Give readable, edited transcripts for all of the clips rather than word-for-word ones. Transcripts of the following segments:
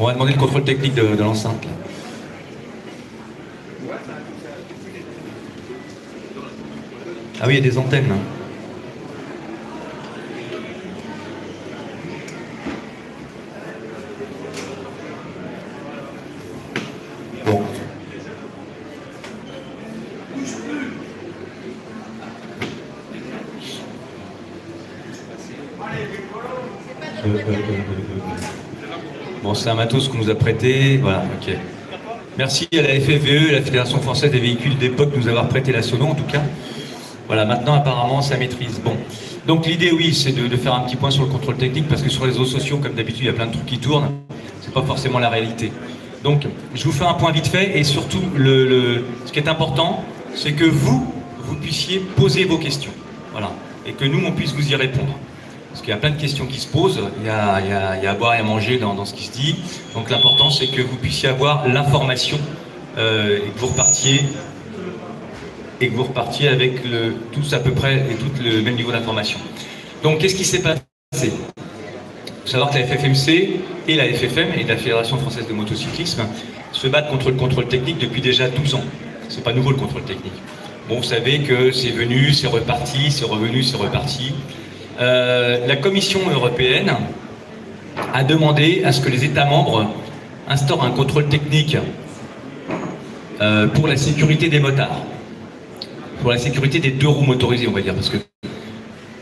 On va demander le contrôle technique de l'enceinte. Ah oui, il y a des antennes. Hein. Bon. Bon, c'est un matos qu'on nous a prêté. Voilà, ok. Merci à la FFVE, la Fédération Française des Véhicules d'époque, de nous avoir prêté la sono, en tout cas. Voilà, maintenant, apparemment, ça maîtrise. Bon. Donc, l'idée, oui, c'est de faire un petit point sur le contrôle technique, parce que sur les réseaux sociaux, comme d'habitude, il y a plein de trucs qui tournent. C'est pas forcément la réalité. Donc, je vous fais un point vite fait, et surtout, ce qui est important, c'est que vous puissiez poser vos questions. Voilà. Et que nous, on puisse vous y répondre. Parce qu'il y a plein de questions qui se posent, il y a à boire et à manger dans ce qui se dit. Donc l'important, c'est que vous puissiez avoir l'information et que vous repartiez avec tous à peu près et tout le même niveau d'information. Donc qu'est-ce qui s'est passé? Il faut savoir que la FFMC et la FFM et la Fédération Française de Motocyclisme se battent contre le contrôle technique depuis déjà 12 ans. C'est pas nouveau le contrôle technique. Bon, vous savez que c'est venu, c'est reparti, c'est revenu, c'est reparti. La Commission européenne a demandé à ce que les États membres instaurent un contrôle technique pour la sécurité des motards, pour la sécurité des deux roues motorisées, on va dire, parce que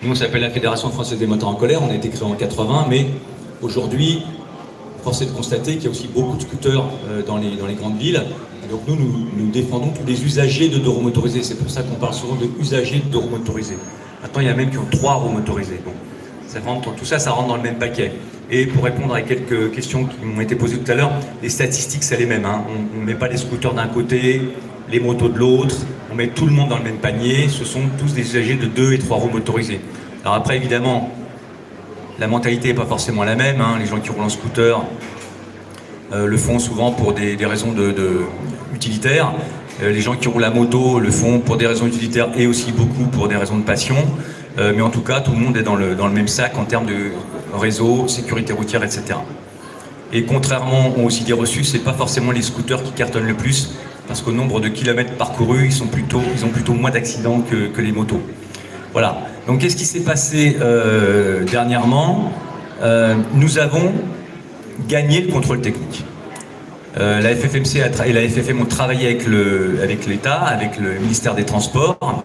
nous on s'appelle la Fédération Française des Motards en Colère, on a été créé en 80, mais aujourd'hui, force est de constater qu'il y a aussi beaucoup de scooters dans les grandes villes. Donc nous défendons tous les usagers de deux roues motorisées, c'est pour ça qu'on parle souvent de usagers de deux roues motorisées. Maintenant, il y a même qui ont 3 roues motorisées. Bon, tout ça, ça rentre dans le même paquet. Et pour répondre à quelques questions qui m'ont été posées tout à l'heure, les statistiques, c'est les mêmes. Hein. On ne met pas les scooters d'un côté, les motos de l'autre, on met tout le monde dans le même panier. Ce sont tous des usagers de 2 et 3 roues motorisées. Alors après, évidemment, la mentalité n'est pas forcément la même. Hein. Les gens qui roulent en scooter le font souvent pour des raisons utilitaires. Les gens qui roulent à moto le font pour des raisons utilitaires et aussi beaucoup pour des raisons de passion. Mais en tout cas, tout le monde est dans le même sac en termes de réseau, sécurité routière, etc. Et contrairement aux idées reçues, c'est pas forcément les scooters qui cartonnent le plus, parce qu'au nombre de kilomètres parcourus, ils ont plutôt moins d'accidents que les motos. Voilà. Donc qu'est-ce qui s'est passé dernièrement? Nous avons gagné le contrôle technique. La FFMC et la FFM ont travaillé avec l'État, avec le ministère des Transports.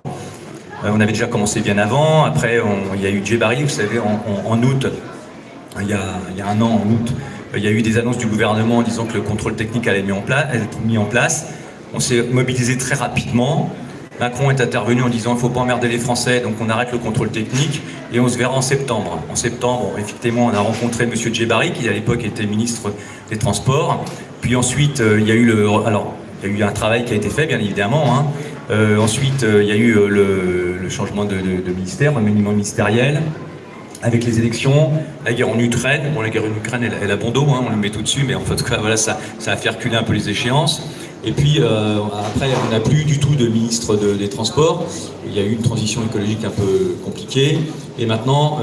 On avait déjà commencé bien avant. Après, il y a eu Djebari, vous savez, en août, il y a un an, en août, il y a eu des annonces du gouvernement en disant que le contrôle technique allait être mis en place. On s'est mobilisé très rapidement. Macron est intervenu en disant qu'il ne faut pas emmerder les Français, donc on arrête le contrôle technique et on se verra en septembre. En septembre, effectivement, on a rencontré M. Djebari, qui à l'époque était ministre des Transports. Puis ensuite, il y a eu un travail qui a été fait, bien évidemment. Hein. Ensuite, il y a eu le changement de ministère, le remaniement ministériel, avec les élections, la guerre en Ukraine. Bon, la guerre en Ukraine, elle a bon dos, hein, on le met tout dessus, mais en tout cas, voilà, ça a fait reculer un peu les échéances. Et puis, après, on n'a plus du tout de ministre des Transports. Il y a eu une transition écologique un peu compliquée. Et maintenant,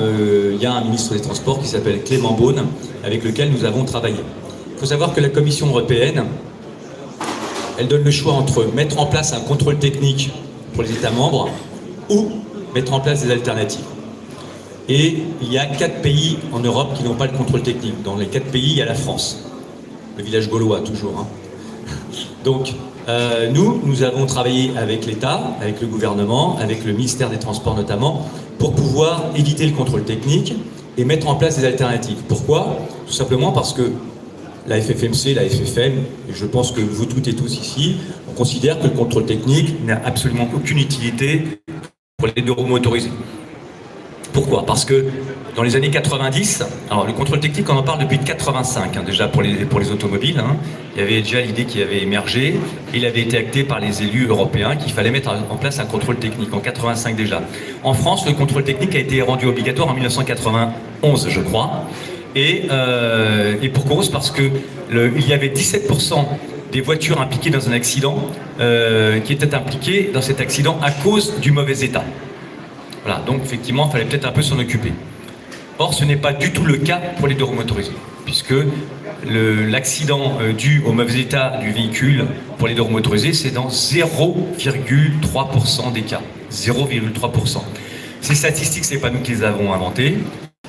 il y a un ministre des Transports qui s'appelle Clément Beaune, avec lequel nous avons travaillé. Il faut savoir que la Commission européenne, elle donne le choix entre mettre en place un contrôle technique pour les États membres ou mettre en place des alternatives. Et il y a 4 pays en Europe qui n'ont pas le contrôle technique. Dans les 4 pays, il y a la France. Le village gaulois, toujours. Hein. Donc, nous avons travaillé avec l'État, avec le gouvernement, avec le ministère des Transports notamment, pour pouvoir éviter le contrôle technique et mettre en place des alternatives. Pourquoi? Tout simplement parce que la FFMC, la FFM, et je pense que vous toutes et tous ici, on considère que le contrôle technique n'a absolument aucune utilité pour les deux roues motorisées. Pourquoi? Parce que dans les années 90, alors le contrôle technique, on en parle depuis 85, hein, déjà pour les automobiles. Hein, il y avait déjà l'idée qui avait émergé, et il avait été acté par les élus européens qu'il fallait mettre en place un contrôle technique, en 85 déjà. En France, le contrôle technique a été rendu obligatoire en 1991, je crois, et pour cause parce que il y avait 17% des voitures impliquées dans un accident qui étaient impliquées dans cet accident à cause du mauvais état. Voilà, donc effectivement, il fallait peut-être un peu s'en occuper. Or, ce n'est pas du tout le cas pour les deux roues motorisées, puisque l'accident dû au mauvais état du véhicule pour les deux roues motorisées, c'est dans 0,3% des cas. 0,3%. Ces statistiques, ce n'est pas nous qui les avons inventées.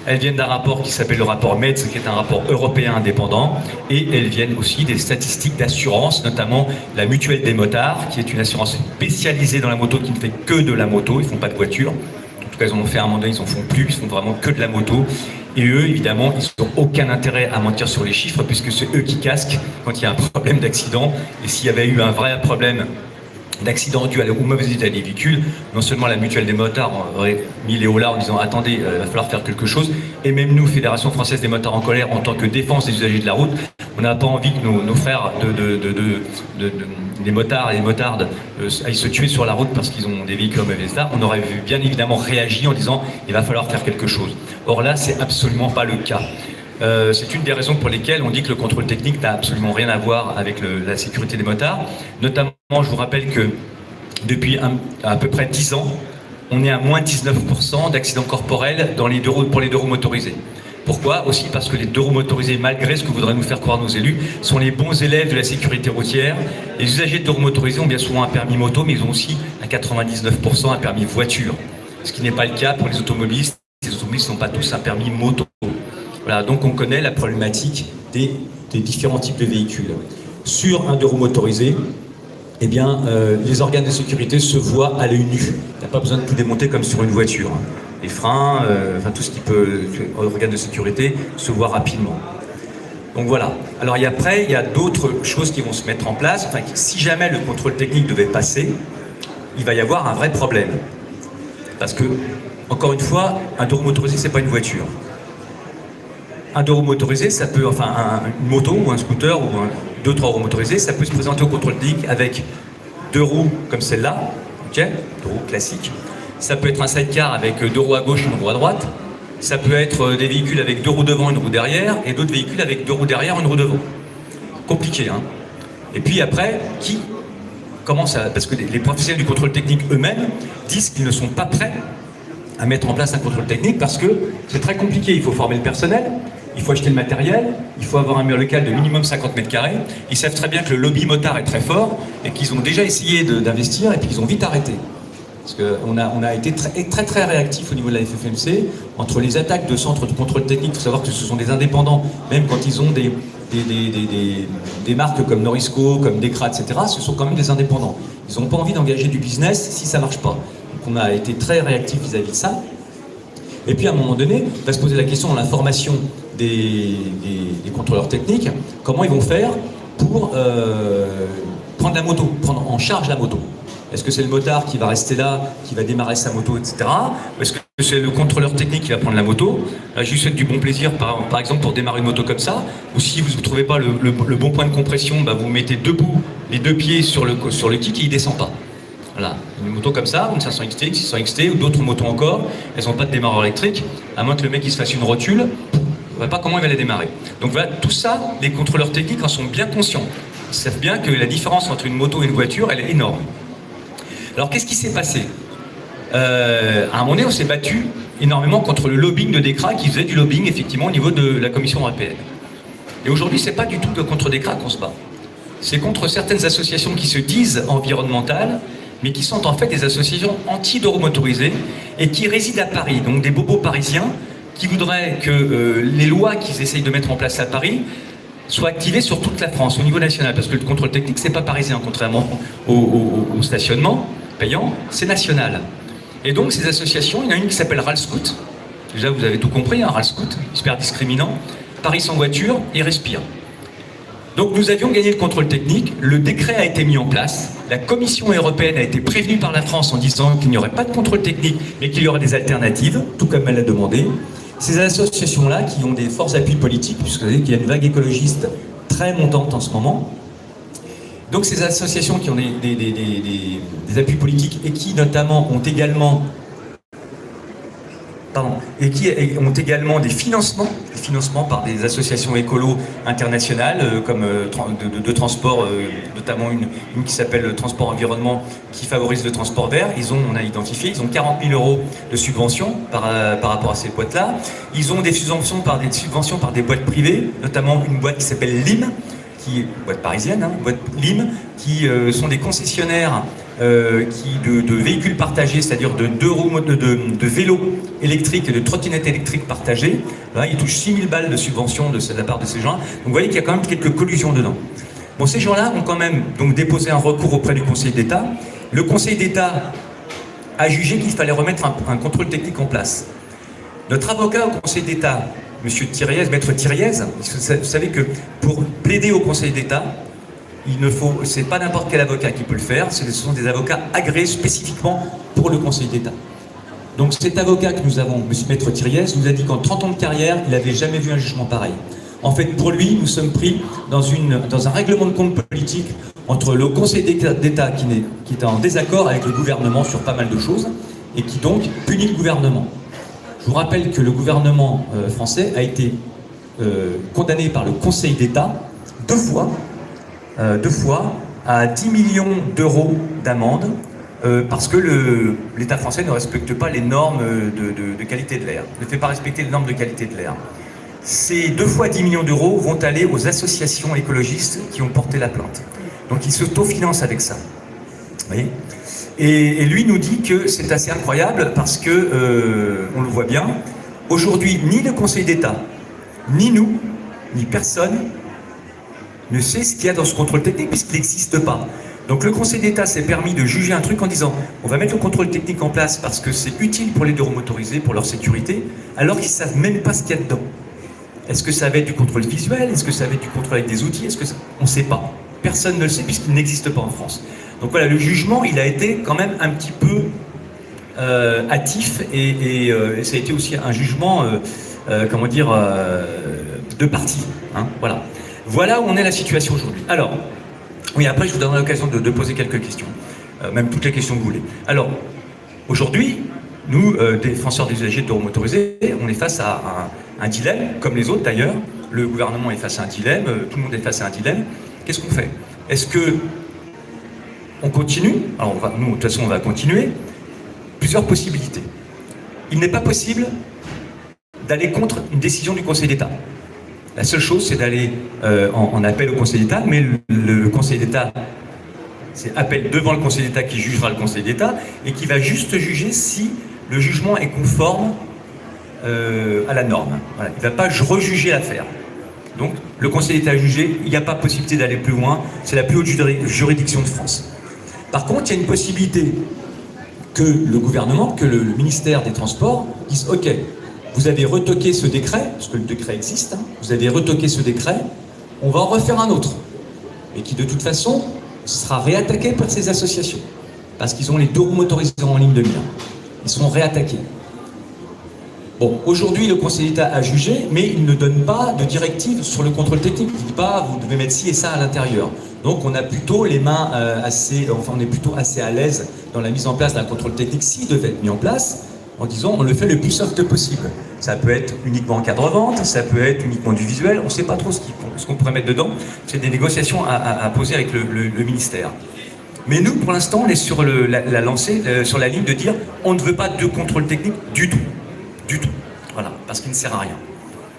Elles viennent d'un rapport qui s'appelle le rapport MEDS, qui est un rapport européen indépendant, et elles viennent aussi des statistiques d'assurance, notamment la Mutuelle des motards, qui est une assurance spécialisée dans la moto, qui ne fait que de la moto, ils ne font pas de voiture. En tout cas, ils en ont fait un mandat, ils en font plus, ils font vraiment que de la moto. Et eux, évidemment, ils n'ont aucun intérêt à mentir sur les chiffres, puisque c'est eux qui casquent quand il y a un problème d'accident. Et s'il y avait eu un vrai problème d'accident dû au mauvais état des véhicules, non seulement la Mutuelle des motards aurait mis les hauts là en disant attendez, il va falloir faire quelque chose, et même nous, Fédération Française des motards en colère, en tant que défense des usagers de la route, on n'a pas envie que nos frères des motards et des motardes aillent se tuer sur la route parce qu'ils ont des véhicules au mauvais état. On aurait bien évidemment réagi en disant il va falloir faire quelque chose. Or là, c'est absolument pas le cas. C'est une des raisons pour lesquelles on dit que le contrôle technique n'a absolument rien à voir avec la sécurité des motards. Notamment, je vous rappelle que depuis à peu près 10 ans, on est à moins 19% d'accidents corporels pour les deux roues motorisées. Pourquoi? Aussi parce que les deux roues motorisées, malgré ce que voudraient nous faire croire nos élus, sont les bons élèves de la sécurité routière. Les usagers de deux roues motorisées ont bien souvent un permis moto, mais ils ont aussi à 99% un permis voiture. Ce qui n'est pas le cas pour les automobilistes. Les automobilistes n'ont pas tous un permis moto. Voilà, donc on connaît la problématique des différents types de véhicules. Sur un deux roues motorisé, eh bien, les organes de sécurité se voient à l'œil nu. Il n'y a pas besoin de tout démonter comme sur une voiture. Les freins, enfin tout ce qui peut, organes de sécurité, se voient rapidement. Donc voilà. Alors après, il y a d'autres choses qui vont se mettre en place. Enfin, si jamais le contrôle technique devait passer, il va y avoir un vrai problème. Parce que, encore une fois, un deux roues motorisé, c'est pas une voiture. Un deux roues motorisé, ça peut, une moto ou un scooter ou deux, trois roues motorisées, ça peut se présenter au contrôle technique avec deux roues comme celle-là, ok, deux roues classiques. Ça peut être un sidecar avec deux roues à gauche et une roue à droite. Ça peut être des véhicules avec deux roues devant et une roue derrière, et d'autres véhicules avec deux roues derrière et une roue devant. Compliqué, hein. Et puis après, comment ça, parce que les professionnels du contrôle technique eux-mêmes disent qu'ils ne sont pas prêts à mettre en place un contrôle technique parce que c'est très compliqué. Il faut former le personnel, il faut acheter le matériel, il faut avoir un mur local de minimum 50 mètres carrés. Ils savent très bien que le lobby motard est très fort et qu'ils ont déjà essayé d'investir et puis ils ont vite arrêté. Parce qu'on a été très réactifs au niveau de la FFMC entre les attaques de centres de contrôle technique. Il faut savoir que ce sont des indépendants, même quand ils ont des marques comme Norisco, comme Decra, etc. Ce sont quand même des indépendants. Ils n'ont pas envie d'engager du business si ça ne marche pas. Donc on a été très réactifs vis-à-vis de ça. Et puis à un moment donné, on va se poser la question dans la formation des contrôleurs techniques, comment ils vont faire pour prendre la moto, prendre en charge la moto. Est-ce que c'est le motard qui va rester là, qui va démarrer sa moto, etc. Ou est-ce que c'est le contrôleur technique qui va prendre la moto? Je lui souhaite du bon plaisir, par exemple, pour démarrer une moto comme ça. Ou si vous ne trouvez pas le bon point de compression, bah vous mettez debout, les deux pieds sur le kick et il ne descend pas. Voilà, une moto comme ça, une 500 XT, une 600 XT ou d'autres motos encore, elles n'ont pas de démarreur électrique, à moins que le mec il se fasse une rotule, on ne voit pas comment il va la démarrer. Donc voilà, tout ça, les contrôleurs techniques en sont bien conscients. Ils savent bien que la différence entre une moto et une voiture, elle est énorme. Alors qu'est-ce qui s'est passé? À un moment donné, on s'est battu énormément contre le lobbying de Decra qui faisait du lobbying effectivement au niveau de la Commission européenne. Et aujourd'hui, c'est pas du tout contre Decra qu'on se bat. C'est contre certaines associations qui se disent environnementales, mais qui sont en fait des associations anti-deux roues motorisées et qui résident à Paris, donc des bobos parisiens qui voudraient que les lois qu'ils essayent de mettre en place à Paris soient activées sur toute la France, au niveau national, parce que le contrôle technique, c'est pas parisien, contrairement au stationnement payant, c'est national. Et donc ces associations, il y en a une qui s'appelle RALSCOOT, déjà vous avez tout compris, hein, RALSCOOT, super discriminant, Paris sans voiture, et respire. Donc nous avions gagné le contrôle technique, le décret a été mis en place, la Commission européenne a été prévenue par la France en disant qu'il n'y aurait pas de contrôle technique, mais qu'il y aurait des alternatives, tout comme elle l'a demandé. Ces associations-là, qui ont des forts appuis politiques, puisque vous savez qu'il y a une vague écologiste très montante en ce moment, donc ces associations qui ont des appuis politiques et qui notamment ont également des financements financement par des associations écolo internationales, comme de transport, notamment une qui s'appelle Transport Environnement, qui favorise le transport vert. On a identifié, ils ont 40 000 € de subventions par rapport à ces boîtes-là. Ils ont des subventions par des boîtes privées, notamment une boîte qui s'appelle LIM, boîte parisienne, boîte LIM, qui sont des concessionnaires de véhicules partagés, c'est-à-dire de vélos électriques et de trottinettes électriques partagées. Là, ils touchent 6 000 balles de subvention de la part de ces gens. Donc vous voyez qu'il y a quand même quelques collusions dedans. Bon, ces gens-là ont quand même donc déposé un recours auprès du Conseil d'État. Le Conseil d'État a jugé qu'il fallait remettre un contrôle technique en place. Notre avocat au Conseil d'État, Monsieur Thiriez, Maître Thiriez, vous savez que pour plaider au Conseil d'État, c'est pas n'importe quel avocat qui peut le faire, ce sont des avocats agréés spécifiquement pour le Conseil d'État. Donc cet avocat que nous avons, Monsieur Maître Thiriez, nous a dit qu'en 30 ans de carrière, il n'avait jamais vu un jugement pareil. En fait, pour lui, nous sommes pris dans un règlement de compte politique entre le Conseil d'État qui est en désaccord avec le gouvernement sur pas mal de choses et qui donc punit le gouvernement. Je vous rappelle que le gouvernement français a été condamné par le Conseil d'État deux fois à 10 millions d'euros d'amende parce que l'État français ne respecte pas les normes de qualité de l'air, ne fait pas respecter les normes de qualité de l'air. Ces 2 fois 10 millions d'euros vont aller aux associations écologistes qui ont porté la plainte. Donc ils s'autofinancent avec ça. Vous voyez ? Et lui nous dit que c'est assez incroyable parce que, on le voit bien, aujourd'hui, ni le Conseil d'État, ni nous, ni personne ne sait ce qu'il y a dans ce contrôle technique puisqu'il n'existe pas. Donc le Conseil d'État s'est permis de juger un truc en disant on va mettre le contrôle technique en place parce que c'est utile pour les deux roues motorisés, pour leur sécurité, alors qu'ils ne savent même pas ce qu'il y a dedans. Est-ce que ça va être du contrôle visuel? Est-ce que ça va être du contrôle avec des outils? On ne sait pas. Personne ne le sait puisqu'il n'existe pas en France. Donc voilà, le jugement, il a été quand même un petit peu hâtif et ça a été aussi un jugement, comment dire, de partie. Hein, voilà. Voilà où on est la situation aujourd'hui. Alors, oui, après je vous donnerai l'occasion de poser quelques questions, même toutes les questions que vous voulez. Alors, aujourd'hui, nous, défenseurs des usagers de deux roues motorisés, on est face à un dilemme, comme les autres d'ailleurs. Le gouvernement est face à un dilemme, tout le monde est face à un dilemme. Qu'est-ce qu'on fait? Est-ce que on continue? Alors nous, de toute façon, on va continuer. Plusieurs possibilités. Il n'est pas possible d'aller contre une décision du Conseil d'État. La seule chose, c'est d'aller en appel au Conseil d'État, mais le Conseil d'État, c'est appel devant le Conseil d'État qui jugera le Conseil d'État et qui va juste juger si le jugement est conforme à la norme. Voilà. Il ne va pas rejuger l'affaire. Donc, le Conseil d'État a jugé, il n'y a pas possibilité d'aller plus loin, c'est la plus haute juridiction de France. Par contre, il y a une possibilité que le gouvernement, que le ministère des Transports dise « Ok, vous avez retoqué ce décret, parce que le décret existe, hein, vous avez retoqué ce décret, on va en refaire un autre. » Et qui, de toute façon, sera réattaqué par ces associations. Parce qu'ils ont les deux roues motorisés en ligne de mire. Ils seront réattaqués. Bon, aujourd'hui, le Conseil d'État a jugé, mais il ne donne pas de directive sur le contrôle technique. Il ne dit pas, vous devez mettre ci et ça à l'intérieur. Donc, on a plutôt les mains on est plutôt assez à l'aise dans la mise en place d'un contrôle technique s'il devait être mis en place, en disant, on le fait le plus soft possible. Ça peut être uniquement en cadre-vente, ça peut être uniquement du visuel, on ne sait pas trop ce qu'on pourrait mettre dedans. C'est des négociations à poser avec le ministère. Mais nous, pour l'instant, on est sur la lancée, sur la ligne de dire, on ne veut pas de contrôle technique du tout. Du tout. Voilà, parce qu'il ne sert à rien.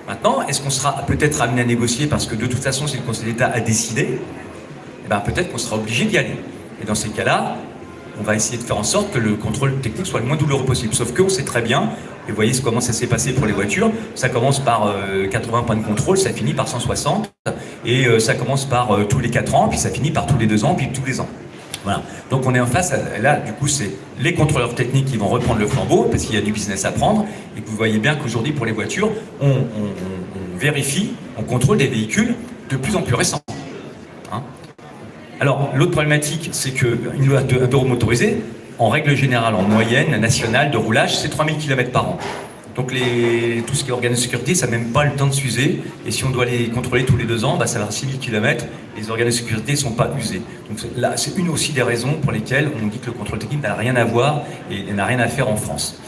Maintenant, est-ce qu'on sera peut-être amené à négocier parce que de toute façon, si le Conseil d'État a décidé, eh ben, peut-être qu'on sera obligé d'y aller. Et dans ces cas-là, on va essayer de faire en sorte que le contrôle technique soit le moins douloureux possible. Sauf qu'on sait très bien, et vous voyez comment ça s'est passé pour les voitures, ça commence par 80 points de contrôle, ça finit par 160, et ça commence par tous les 4 ans, puis ça finit par tous les 2 ans, puis tous les ans. Voilà. Donc on est en face, là du coup c'est les contrôleurs techniques qui vont reprendre le flambeau parce qu'il y a du business à prendre et que vous voyez bien qu'aujourd'hui pour les voitures, on vérifie, on contrôle des véhicules de plus en plus récents. Hein. Alors l'autre problématique c'est qu'une loi de roues motorisées, en règle générale en moyenne nationale de roulage, c'est 3000 km par an. Donc tout ce qui est organes de sécurité, ça n'a même pas le temps de s'user. Et si on doit les contrôler tous les 2 ans, bah, ça va faire 6000 km. Les organes de sécurité ne sont pas usés. Donc là, c'est une aussi des raisons pour lesquelles on dit que le contrôle technique n'a rien à voir et n'a rien à faire en France.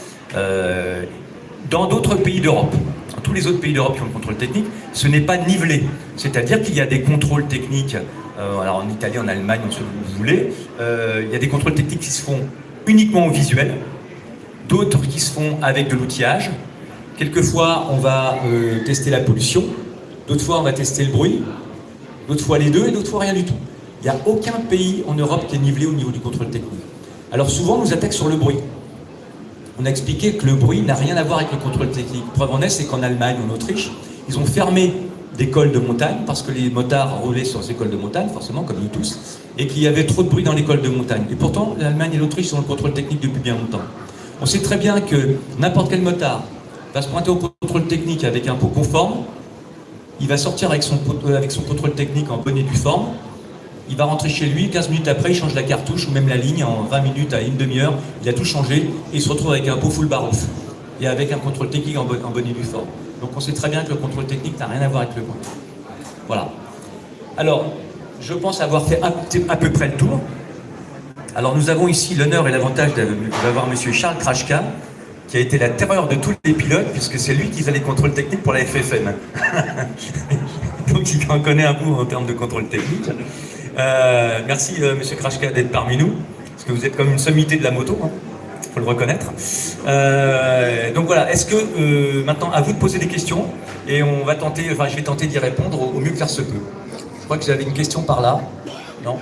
Dans d'autres pays d'Europe, dans tous les autres pays d'Europe qui ont le contrôle technique, ce n'est pas nivelé. C'est-à-dire qu'il y a des contrôles techniques, alors en Italie, en Allemagne, en ce que vous voulez, il y a des contrôles techniques qui se font uniquement au visuel, d'autres qui se font avec de l'outillage. Quelquefois, on va tester la pollution, d'autres fois, on va tester le bruit, d'autres fois les deux, et d'autres fois rien du tout. Il n'y a aucun pays en Europe qui est nivelé au niveau du contrôle technique. Alors souvent, on nous attaque sur le bruit. On a expliqué que le bruit n'a rien à voir avec le contrôle technique. Preuve en est, c'est qu'en Allemagne ou en Autriche, ils ont fermé des cols de montagne, parce que les motards roulaient sur ces cols de montagne, forcément, comme nous tous, et qu'il y avait trop de bruit dans les cols de montagne. Et pourtant, l'Allemagne et l'Autriche sont le contrôle technique depuis bien longtemps. On sait très bien que n'importe quel motard va se pointer au contrôle technique avec un pot conforme, il va sortir avec son contrôle technique en bonne et due forme, il va rentrer chez lui, 15 minutes après, il change la cartouche ou même la ligne, en 20 minutes à une demi-heure, il a tout changé, et il se retrouve avec un pot full barouf, et avec un contrôle technique en bonne et due forme. Donc on sait très bien que le contrôle technique n'a rien à voir avec le bruit. Voilà. Alors, je pense avoir fait à peu près le tour. Alors nous avons ici l'honneur et l'avantage d'avoir M. Charles Krajka, qui a été la terreur de tous les pilotes, puisque c'est lui qui faisait les contrôles techniques pour la FFM. Donc il en connaît un bout en termes de contrôle technique. Merci M. Krajka d'être parmi nous, parce que vous êtes comme une sommité de la moto, hein, faut le reconnaître. Donc voilà, est-ce que maintenant à vous de poser des questions, et on va tenter, enfin je vais tenter d'y répondre au mieux que faire se peut. Je crois que j'avais une question par là. Non ?